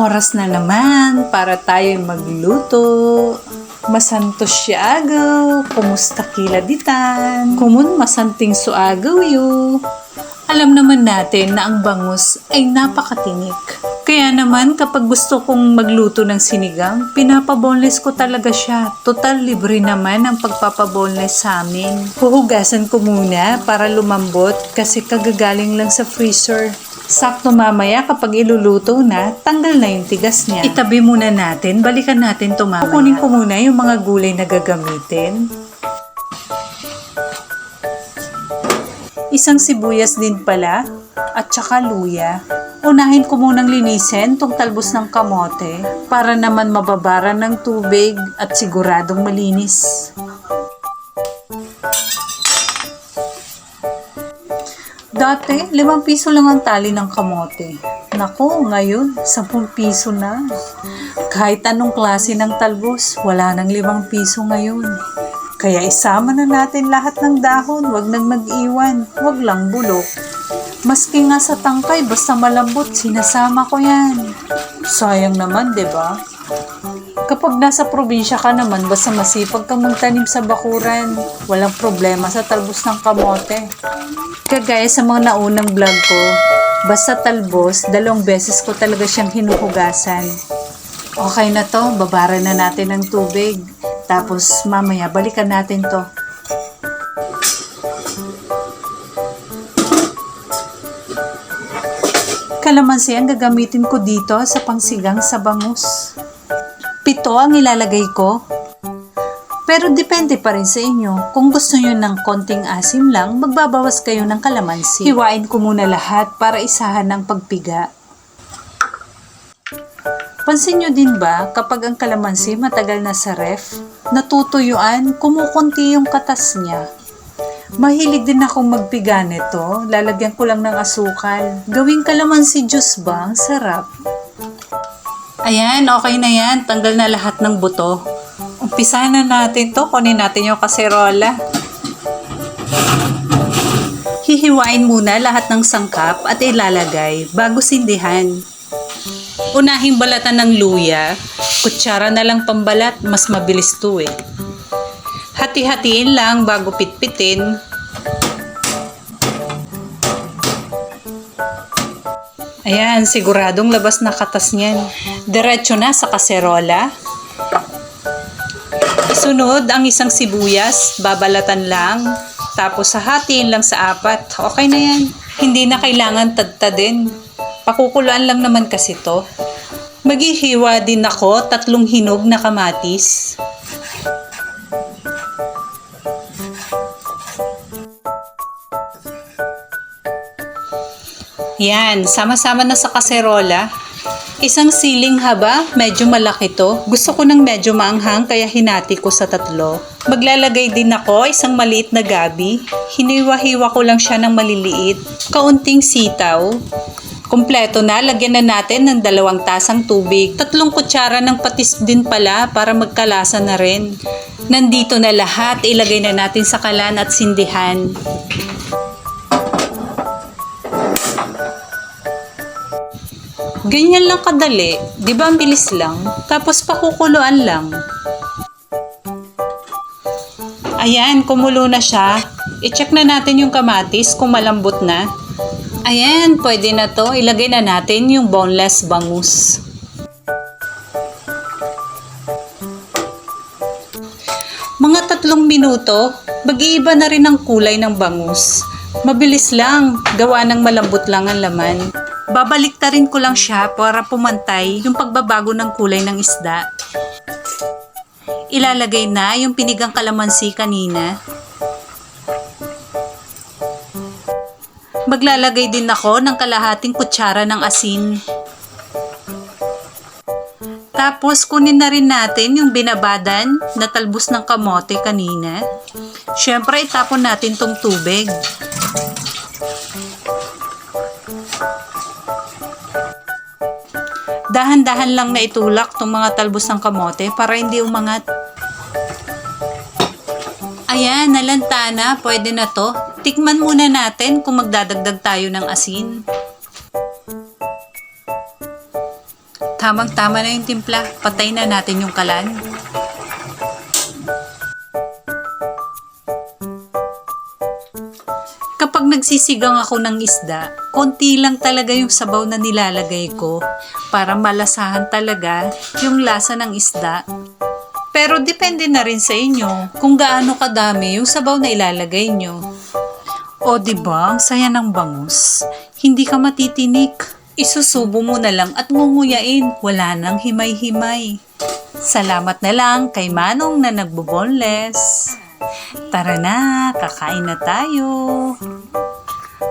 Oras na naman para tayo magluto. Masantos siya agaw, kumusta kiladitan? Kumun masanting so agaw yu. Alam naman natin na ang bangus ay napakatinik. Kaya naman kapag gusto kong magluto ng sinigang, pinapaboneless ko talaga siya. Total libre naman ang pagpapaboneless sa amin. Huhugasan ko muna para lumambot kasi kagagaling lang sa freezer. Sakto mamaya kapag iluluto na, tanggal na yung tigas niya. Itabi muna natin, balikan natin ito mamaya. Kukunin ko muna yung mga gulay na gagamitin. Isang sibuyas din pala, at saka luya. Unahin ko munang linisin tong talbos ng kamote para naman mababara ng tubig at siguradong malinis. Dati, 5 piso lang ang tali ng kamote. Naku, ngayon, 10 piso na. Kahit anong klase ng talbos, wala nang 5 piso ngayon. Kaya isama na natin lahat ng dahon, wag nang mag-iwan, wag lang bulok. Maski nga sa tangkay, basta malambot, sinasama ko yan. Sayang naman, 'di ba? Kapag nasa probinsya ka naman, basta masipag kang magtanim sa bakuran, walang problema sa talbos ng kamote. Kagaya sa mga naunang vlog ko, basta talbos, 2 beses ko talaga siyang hinuhugasan. Okay na to, babara na natin ng tubig. Tapos mamaya balikan natin to. Kalamansi ang gagamitin ko dito sa pangsigang sa bangus. 7 ang ilalagay ko. Pero depende pa rin sa inyo. Kung gusto nyo ng konting asim lang, magbabawas kayo ng kalamansi. Hiwain ko muna lahat para isahan ng pagpiga. Pansin nyo din ba kapag ang kalamansi matagal na sa ref, natutuyuan, kumukunti yung katas niya. Mahilig din akong magpiga nito. Lalagyan ko lang ng asukal. Gawing kalamansi juice ba? Ang sarap. Ayan, okay na yan. Tanggal na lahat ng buto. Umpisahan na natin to. Kunin natin yung kaserola. Hihiwain muna lahat ng sangkap at ilalagay bago sindihan. Unahing balatan ng luya. Kutsara na lang pambalat. Mas mabilis to eh. Hati-hatiin lang bago pitpitin. Ayan, siguradong labas na katas niyan. Diretso na sa kaserola. Sunod ang isang sibuyas, babalatan lang. Tapos hahatiin lang sa 4. Okay na yan. Hindi na kailangan tadtadin. Pakukuluan lang naman kasi to. Maghihiwa din ako 3 hinog na kamatis. Yan, sama-sama na sa kaserola. Isang siling haba, medyo malaki to. Gusto ko ng medyo maanghang kaya hinati ko sa 3. Maglalagay din ako isang maliit na gabi. Hiniwa-hiwa ko lang siya ng maliliit. Kaunting sitaw. Kompleto na, lagyan na natin ng 2 tasang tubig. 3 kutsara ng patis din pala para magkalasa na rin. Nandito na lahat, ilagay na natin sa kalan at sindihan. Ganyan lang kadali, di ba ang bilis lang? Tapos pakukuluan lang. Ayan, kumulo na siya. I-check na natin yung kamatis kung malambot na. Ayan, pwede na to. Ilagay na natin yung boneless bangus. Mga 3 minuto, mag-iiba na rin ang kulay ng bangus. Mabilis lang, gawa ng malambot lang ang laman. Babaliktarin ko lang siya para pumantay yung pagbabago ng kulay ng isda. Ilalagay na yung pinigang kalamansi kanina. Maglalagay din ako ng kalahating kutsara ng asin. Tapos kunin na rin natin yung binabadan na talbos ng kamote kanina. Siyempre itapon natin tong tubig. Dahan-dahan lang na itulak tong mga talbos ng kamote para hindi umangat. Ayan, nalanta na. Pwede na to. Tikman muna natin kung magdadagdag tayo ng asin. Tamang-tama na yung timpla. Patay na natin yung kalan. Kapag nagsisigang ako ng isda, konti lang talaga yung sabaw na nilalagay ko para malasahan talaga yung lasa ng isda. Pero depende na rin sa inyo kung gaano kadami yung sabaw na ilalagay nyo. O diba, ang saya ng bangus. Hindi ka matitinik. Isusubo mo na lang at ngunguyain. Wala nang himay-himay. Salamat na lang kay Manong na nagbo-boneless. Tara na, kakain na tayo.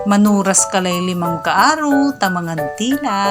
Manuras kalay 5 kaaro, tamangan tila.